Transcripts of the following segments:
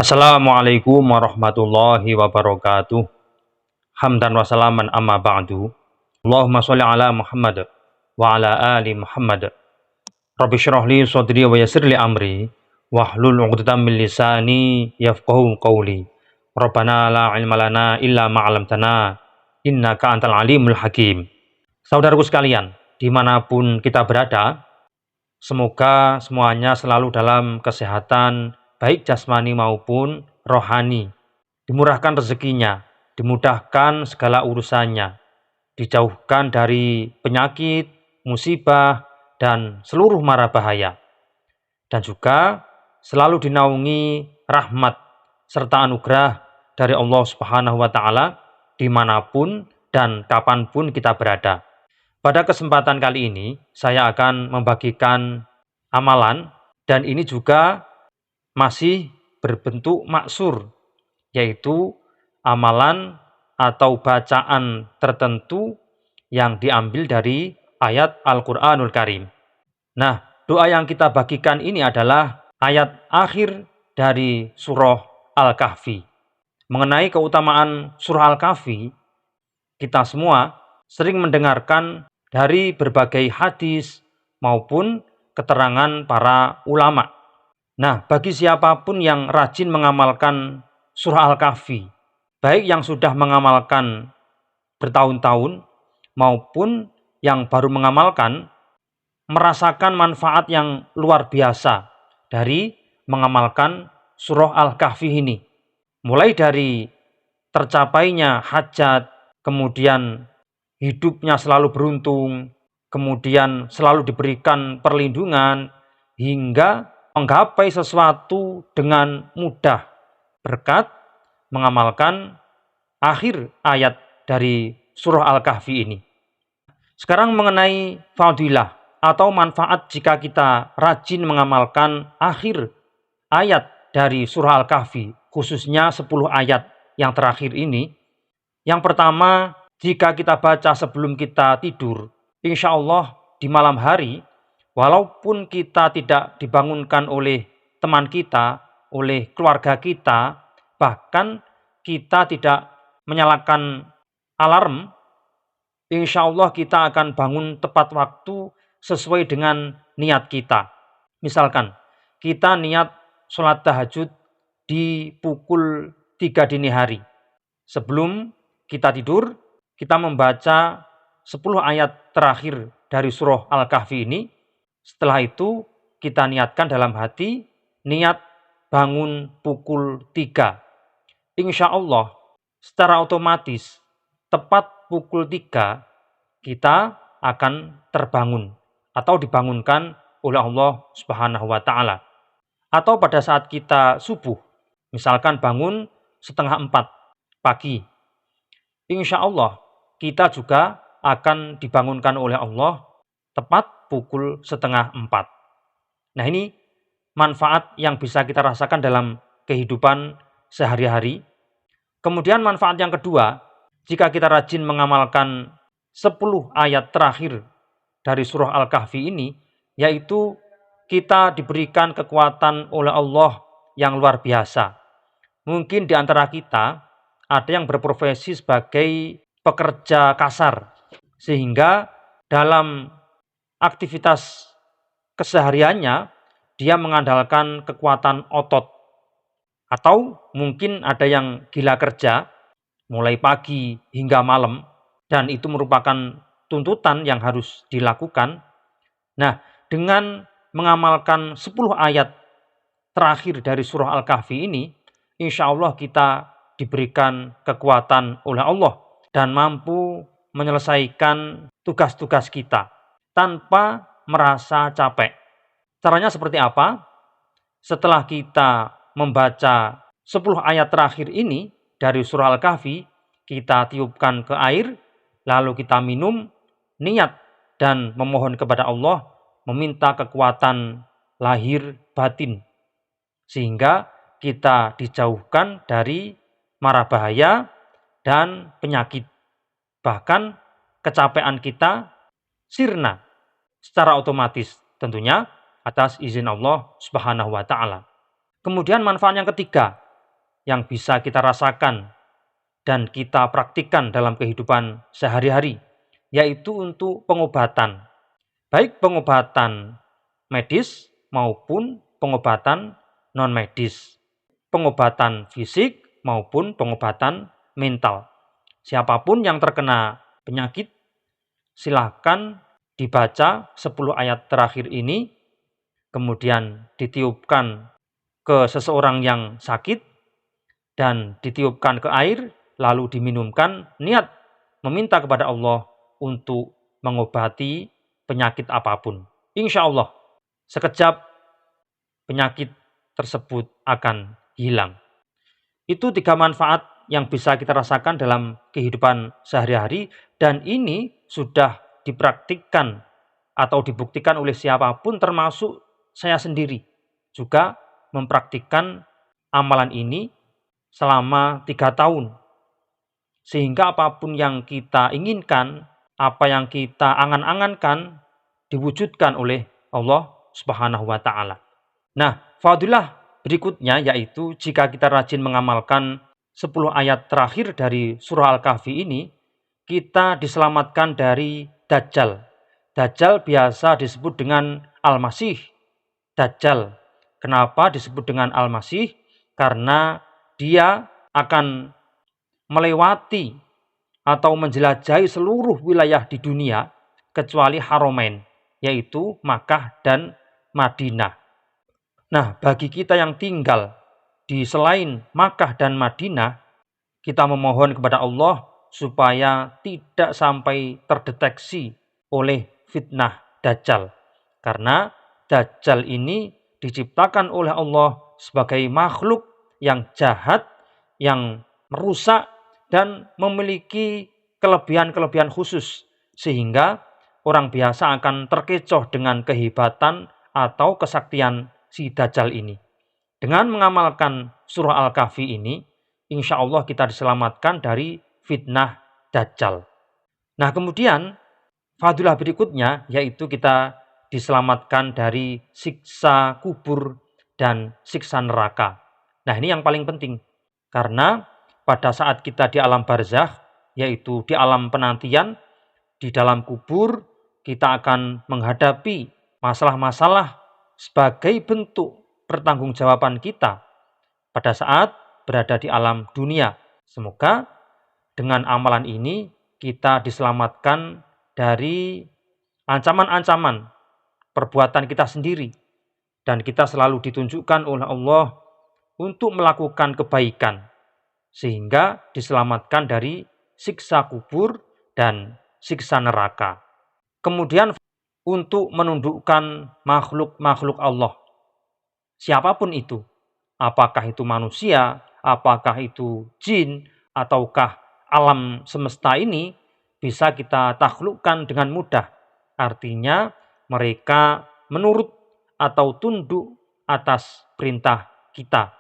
Assalamualaikum warahmatullahi wabarakatuh. Hamdan wa salaman amma ba'du. Allahumma sholli ala Muhammad wa ala ali Muhammad. Rabbi shrah li sadri wa yassir li amri wahlul 'uqdatam min lisani yafqahu qawli. Rabbana la ilma lana illa ma 'allamtana innaka antal alimul hakim. Saudaraku sekalian, dimanapun kita berada, semoga semuanya selalu dalam kesehatan baik jasmani maupun rohani. Dimurahkan rezekinya, dimudahkan segala urusannya, dijauhkan dari penyakit, musibah, dan seluruh mara bahaya. Dan juga selalu dinaungi rahmat serta anugerah dari Allah Subhanahu wa Ta'ala dimanapun dan kapanpun kita berada. Pada kesempatan kali ini, saya akan membagikan amalan, dan ini juga masih berbentuk maksur, yaitu amalan atau bacaan tertentu yang diambil dari ayat Al-Quranul Karim. Nah, doa yang kita bagikan ini adalah ayat akhir dari surah Al-Kahfi. Mengenai keutamaan surah Al-Kahfi, kita semua sering mendengarkan dari berbagai hadis maupun keterangan para ulama. Nah, bagi siapapun yang rajin mengamalkan surah Al-Kahfi, baik yang sudah mengamalkan bertahun-tahun maupun yang baru mengamalkan, merasakan manfaat yang luar biasa dari mengamalkan surah Al-Kahfi ini. Mulai dari tercapainya hajat, kemudian hidupnya selalu beruntung, kemudian selalu diberikan perlindungan, hingga menggapai sesuatu dengan mudah berkat mengamalkan akhir ayat dari surah Al-Kahfi ini. Sekarang mengenai fadilah atau manfaat jika kita rajin mengamalkan akhir ayat dari surah Al-Kahfi, khususnya 10 ayat yang terakhir ini. Yang pertama, jika kita baca sebelum kita tidur, insya Allah di malam hari, walaupun kita tidak dibangunkan oleh teman kita, oleh keluarga kita, bahkan kita tidak menyalakan alarm, insya Allah kita akan bangun tepat waktu sesuai dengan niat kita. Misalkan, kita niat sholat tahajud di pukul 3 dini hari. Sebelum kita tidur, kita membaca 10 ayat terakhir dari surah Al-Kahfi ini. Setelah itu kita niatkan dalam hati, niat bangun pukul 3. Insya Allah secara otomatis tepat pukul 3 kita akan terbangun atau dibangunkan oleh Allah Subhanahu wa Ta'ala. Atau pada saat kita subuh, misalkan bangun 3:30 pagi, insya Allah kita juga akan dibangunkan oleh Allah tepat pukul 3:30. Nah, ini manfaat yang bisa kita rasakan dalam kehidupan sehari-hari. Kemudian manfaat yang kedua, jika kita rajin mengamalkan 10 ayat terakhir dari surah Al-Kahfi ini, yaitu kita diberikan kekuatan oleh Allah yang luar biasa. Mungkin di antara kita ada yang berprofesi sebagai pekerja kasar, sehingga dalam aktivitas kesehariannya dia mengandalkan kekuatan otot. Atau mungkin ada yang gila kerja mulai pagi hingga malam, dan itu merupakan tuntutan yang harus dilakukan. Nah, dengan mengamalkan 10 ayat terakhir dari surah Al-Kahfi ini, insya Allah kita diberikan kekuatan oleh Allah dan mampu menyelesaikan tugas-tugas kita tanpa merasa capek. Caranya seperti apa? Setelah kita membaca 10 ayat terakhir ini dari surah Al-Kahfi, kita tiupkan ke air, lalu kita minum, niat dan memohon kepada Allah, meminta kekuatan lahir batin, sehingga kita dijauhkan dari mara bahaya dan penyakit. Bahkan kecapean kita sirna secara otomatis, tentunya atas izin Allah Subhanahu wa Ta'ala. Kemudian manfaat yang ketiga, yang bisa kita rasakan dan kita praktikkan dalam kehidupan sehari-hari, yaitu untuk pengobatan. Baik pengobatan medis maupun pengobatan non-medis. Pengobatan fisik maupun pengobatan mental. Siapapun yang terkena penyakit, silahkan dibaca 10 ayat terakhir ini, kemudian ditiupkan ke seseorang yang sakit, dan ditiupkan ke air, lalu diminumkan, niat meminta kepada Allah untuk mengobati penyakit apapun. Insya Allah, sekejap penyakit tersebut akan hilang. Itu 3 manfaat yang bisa kita rasakan dalam kehidupan sehari-hari, dan ini sudah dipraktikkan atau dibuktikan oleh siapapun, termasuk saya sendiri juga mempraktikkan amalan ini selama 3 tahun. Sehingga apapun yang kita inginkan, apa yang kita angan-angankan, diwujudkan oleh Allah Subhanahu wa Ta'ala. Nah, fadilah berikutnya yaitu jika kita rajin mengamalkan 10 ayat terakhir dari surah Al-Kahfi ini, kita diselamatkan dari Dajjal. Dajjal biasa disebut dengan Al-Masih. Dajjal. Kenapa disebut dengan Al-Masih? Karena dia akan melewati atau menjelajahi seluruh wilayah di dunia kecuali Haramain, yaitu Makkah dan Madinah. Nah, bagi kita yang tinggal di selain Makkah dan Madinah, kita memohon kepada Allah supaya tidak sampai terdeteksi oleh fitnah Dajjal. Karena Dajjal ini diciptakan oleh Allah sebagai makhluk yang jahat, yang merusak, dan memiliki kelebihan-kelebihan khusus. Sehingga orang biasa akan terkecoh dengan kehebatan atau kesaktian si Dajjal ini. Dengan mengamalkan surah Al-Kahfi ini, insya Allah kita diselamatkan dari fitnah Dajjal. Nah, kemudian fadilah berikutnya yaitu kita diselamatkan dari siksa kubur dan siksa neraka. Nah, ini yang paling penting. Karena pada saat kita di alam barzakh, yaitu di alam penantian, di dalam kubur, kita akan menghadapi masalah-masalah sebagai bentuk pertanggungjawaban kita pada saat berada di alam dunia. Semoga dengan amalan ini kita diselamatkan dari ancaman-ancaman perbuatan kita sendiri, dan kita selalu ditunjukkan oleh Allah untuk melakukan kebaikan sehingga diselamatkan dari siksa kubur dan siksa neraka. Kemudian untuk menundukkan makhluk-makhluk Allah, siapapun itu, apakah itu manusia, apakah itu jin, ataukah alam semesta ini, bisa kita taklukkan dengan mudah. Artinya mereka menurut atau tunduk atas perintah kita.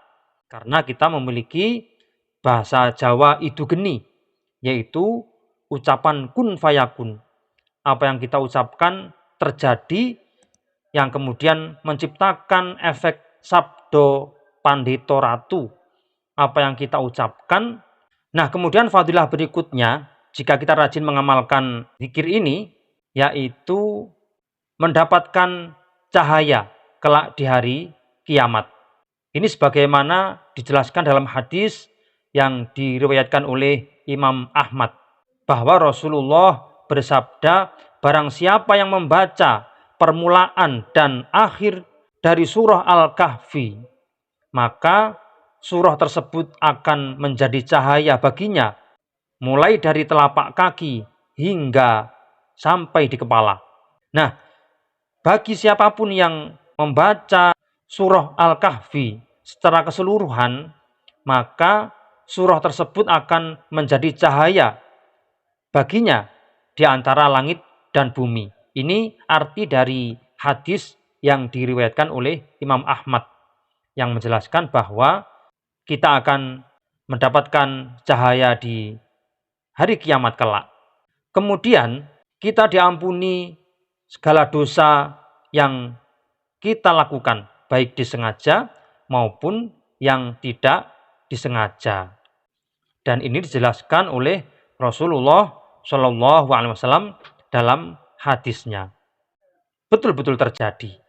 Karena kita memiliki bahasa Jawa idugeni, yaitu ucapan kun fayakun. Apa yang kita ucapkan terjadi, yang kemudian menciptakan efek sabdo pandito ratu. Apa yang kita ucapkan. Nah, kemudian fadilah berikutnya, jika kita rajin mengamalkan zikir ini, yaitu mendapatkan cahaya kelak di hari kiamat. Ini sebagaimana dijelaskan dalam hadis yang diriwayatkan oleh Imam Ahmad, bahwa Rasulullah bersabda, barang siapa yang membaca permulaan dan akhir dari surah Al-Kahfi, maka surah tersebut akan menjadi cahaya baginya, mulai dari telapak kaki hingga sampai di kepala. Nah, bagi siapapun yang membaca surah Al-Kahfi secara keseluruhan, maka surah tersebut akan menjadi cahaya baginya di antara langit dan bumi. Ini arti dari hadis yang diriwayatkan oleh Imam Ahmad, yang menjelaskan bahwa kita akan mendapatkan cahaya di hari kiamat kelak. Kemudian kita diampuni segala dosa yang kita lakukan, baik disengaja maupun yang tidak disengaja. Dan ini dijelaskan oleh Rasulullah Shallallahu Alaihi Wasallam dalam hadisnya. Betul-betul terjadi.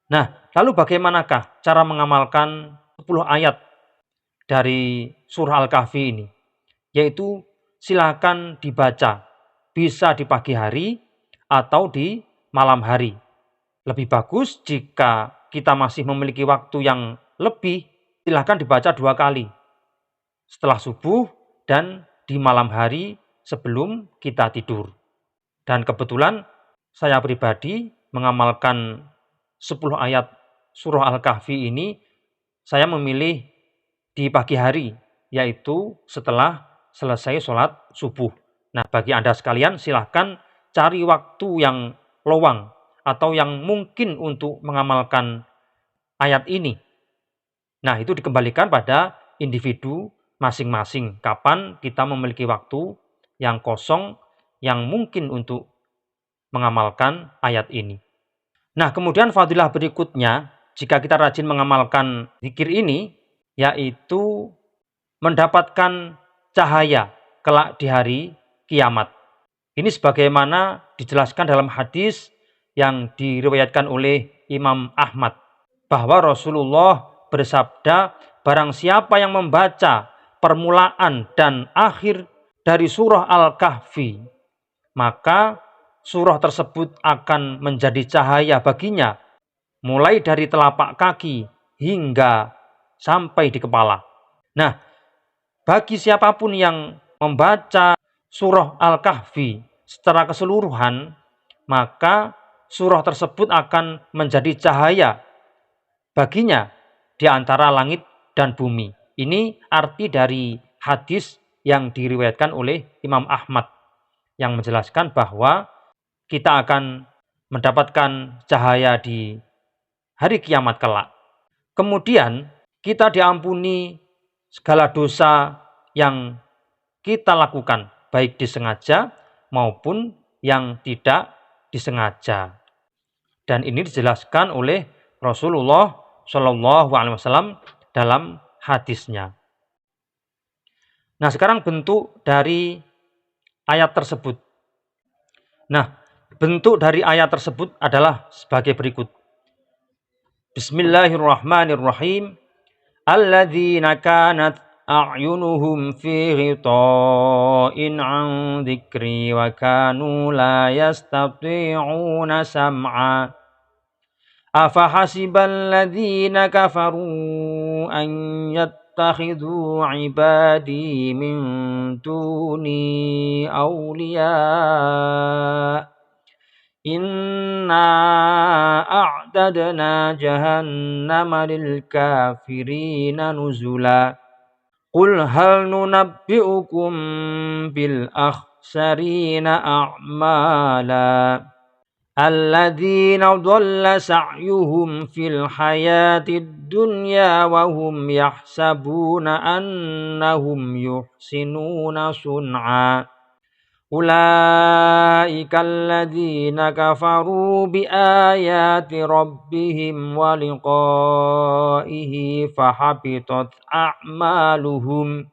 Nah, lalu bagaimanakah cara mengamalkan 10 ayat dari surah Al-Kahfi ini? Yaitu silakan dibaca, bisa di pagi hari atau di malam hari. Lebih bagus jika kita masih memiliki waktu yang lebih, silakan dibaca 2 kali. Setelah subuh dan di malam hari sebelum kita tidur. Dan kebetulan saya pribadi mengamalkan 10 ayat surah Al-Kahfi ini, saya memilih di pagi hari, yaitu setelah selesai sholat subuh. Nah, bagi Anda sekalian silahkan cari waktu yang lowang atau yang mungkin untuk mengamalkan ayat ini. Nah, itu dikembalikan pada individu masing-masing. Kapan kita memiliki waktu yang kosong yang mungkin untuk mengamalkan ayat ini. Nah, kemudian fadilah berikutnya, jika kita rajin mengamalkan zikir ini, yaitu mendapatkan cahaya kelak di hari kiamat. Ini sebagaimana dijelaskan dalam hadis yang diriwayatkan oleh Imam Ahmad, bahwa Rasulullah bersabda, barang siapa yang membaca permulaan dan akhir dari surah Al-Kahfi, maka surah tersebut akan menjadi cahaya baginya, mulai dari telapak kaki hingga sampai di kepala. Nah, bagi siapapun yang membaca surah Al-Kahfi secara keseluruhan, maka surah tersebut akan menjadi cahaya baginya di antara langit dan bumi. Ini arti dari hadis yang diriwayatkan oleh Imam Ahmad yang menjelaskan bahwa kita akan mendapatkan cahaya di hari kiamat kelak. Kemudian kita diampuni segala dosa yang kita lakukan, baik disengaja maupun yang tidak disengaja. Dan ini dijelaskan oleh Rasulullah Shallallahu Alaihi Wasallam dalam hadisnya. Nah, sekarang bentuk dari ayat tersebut. Nah, bentuk dari ayat tersebut adalah sebagai berikut. Bismillahirrahmanirrahim. Alladzina kanat a'yunuhum fi ghita'in 'an dzikri wa kanu la yastati'una sam'a. Afahasiballadzina kafaru an yattakhidhu 'ibadi min duni awliya. Inna a'dadna jahannama lil kafirina nuzula. Qul hal nunabbi'ukum bil akhsarina a'mala. Alladzina dhalla sa'yuhum fil hayatid dunya wa hum yahsabuna annahum yuhsinuna sun'a. Ulaika alladzina kafaru bi ayati rabbihim wa liqa'ihi fahabitat a'maluhum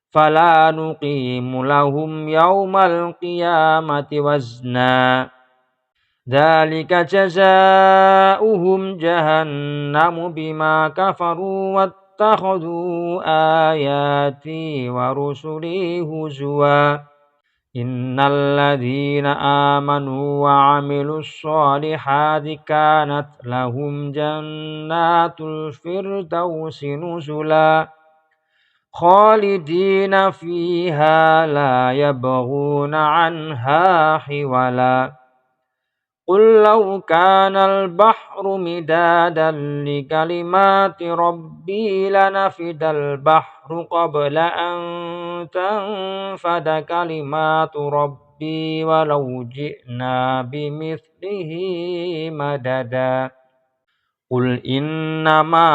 fala nuqimu lahum yaumal qiyamati wazna. Dzalika jazaa'uhum jahannamu bima kafaru wattakhadhu ayati wa rusuli huzwa. Innal ladzina amanu wa 'amilus shalihati kanat lahum jannatul firdausi nuzula khalidina fiha la yabghuna 'anha hiwala. Qul law kana al-bahru midadan li kalimati rabbi lanafidal bahru qabla an tanfada kalimatu rabbi walau ji'na bimithlihi madada. Qul innama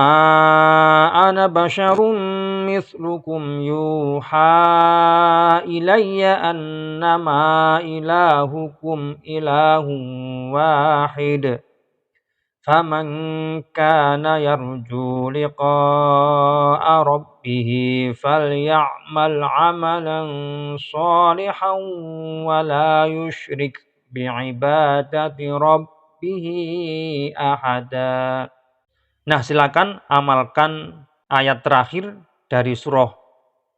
ana basyarum mithlukum yuha ilayya annama ilahukum ilahun wahid. فمن كان يرجو لقاء ربه فليعمل عملا صالحا ولا يشرك بعبادة ربه أحدا. Nah, silakan amalkan ayat terakhir dari surah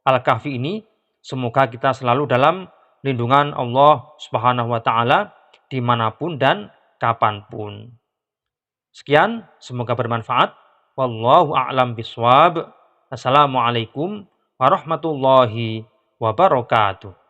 Al-Kahfi ini. Semoga kita selalu dalam lindungan Allah Subhanahu wa taala dimanapun dan kapanpun. Sekian, semoga bermanfaat. Wallahu a'lam bishawab. Assalamualaikum warahmatullahi wabarakatuh.